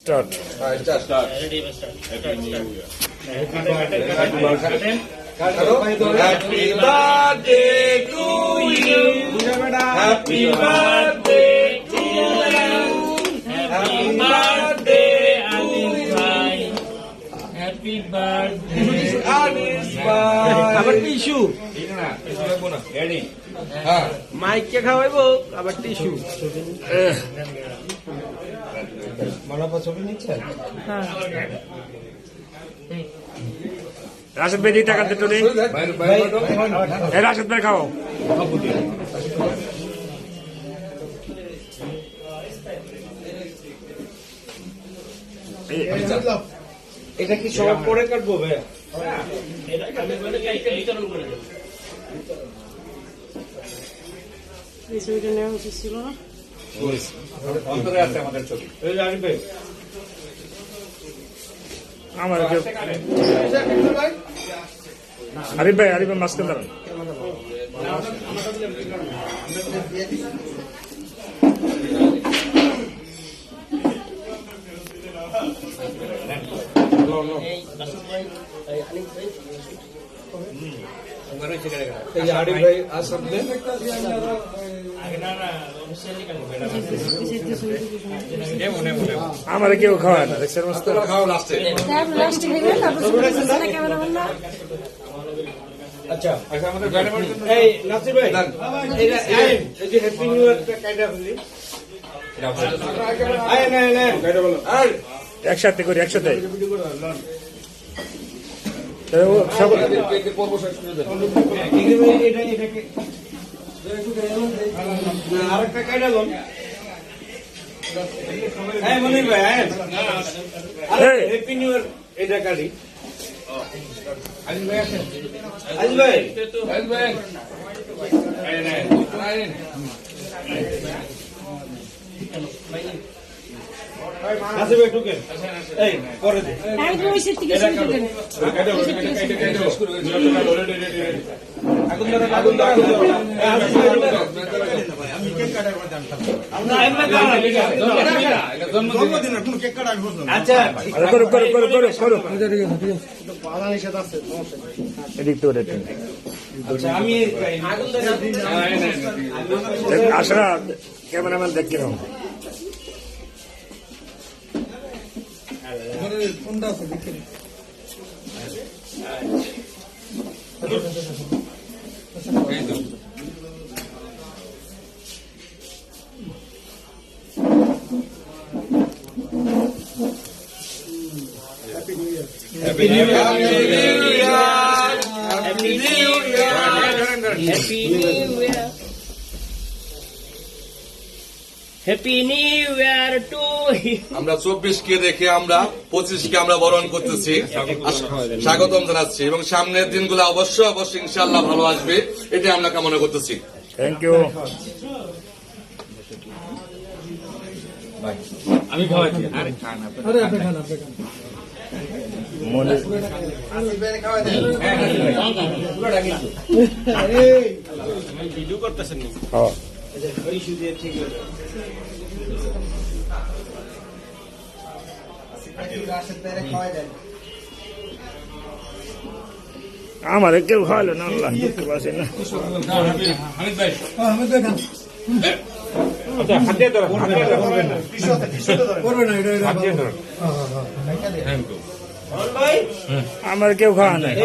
Start. Start. Happy New Year. Happy birthday to you. Happy birthday to you. Happy birthday to you. Happy birthday. Anis bhai. আবার tissue Ready? মাইককে খাওয়াইবো আবার tissue Malapa ছবি নিচ্ছেন রাশেদ ভাই টাকা দিতে নেই রাশেদ ভাই খাও এটা কি সব পরে কাটবো ভাই এই ছবিটা নেওয়া উচিত ছিল না। অন্তরে আছে আমাদের ছবি। আমার আরিফ ভাই মাস্ক দাঁড়ান আমার কেউ খাওয়ায় না দেখছেন খাও লাস্টে। লাস্টে দিবেন, তারপর ছবিটা ক্যামেরাম্যান না। আচ্ছা আচ্ছা আমাদের ব্যানার এই নাসির ভাই এই যে হ্যাপি নিউ ইয়ারটা কাইটা ফেলি আয় না না কাইটা বলো আর একসাথে করি একসাথে আরেকটা কাইটা বল এই মনির ভাই আরে হ্যাপি নিউ ইয়ার এটা কাটি আজ ভাই নাসির ভাই ঢুকেন এই করে দে আমি তো ওই সেট থেকে শুরু করতেন। আগুন ধরা আচ্ছা করো এদিক তো আমি আসরা ক্যামেরাম্যান দেখ কিরকম Happy New Year. Happy New Year. Happy New Year. Happy New Year to you. আমরা 24 কে রেখে আমরা 25 কে আমরা বরণ করতেছি, স্বাগতম জানাচ্ছি এবং সামনের দিনগুলো অবশ্যই ইনশাআল্লাহ ভালো আসবে, এটা আমরা কামনা করতেছি। থ্যাংক ইউ আমি খাওয়াচ্ছি। আরে খান মনে ভিডিও করতেছেন নি হ্যাঁ ইস্যু দিয়ে ঠিক হয়ে যাবে আমার কেউ খাওয়ালো না আল্লাহ দুঃখ পাচ্ছে না আমার কেউ খাওয়া নাই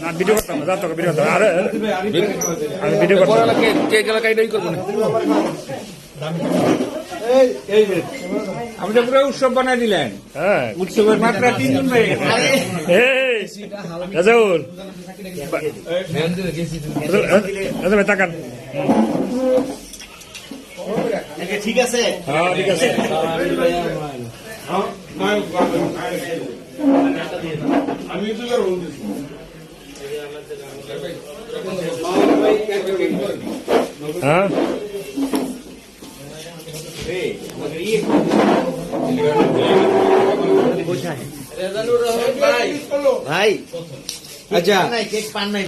না ভিডিও করতাম না যাতো ভিডিও করতাম আরে আমি ভিডিও করতাম আপনি তো পুরো উৎসব বানাই দিলেন হ্যাঁ উৎসবের মাত্রা 3 দিন হয়ে গেছে রাজাউল তাকান ঠিক আছে হ্যাঁ ঠিক আছে আমি তো হ্যাঁ ভাই আচ্ছা কেক পান নাই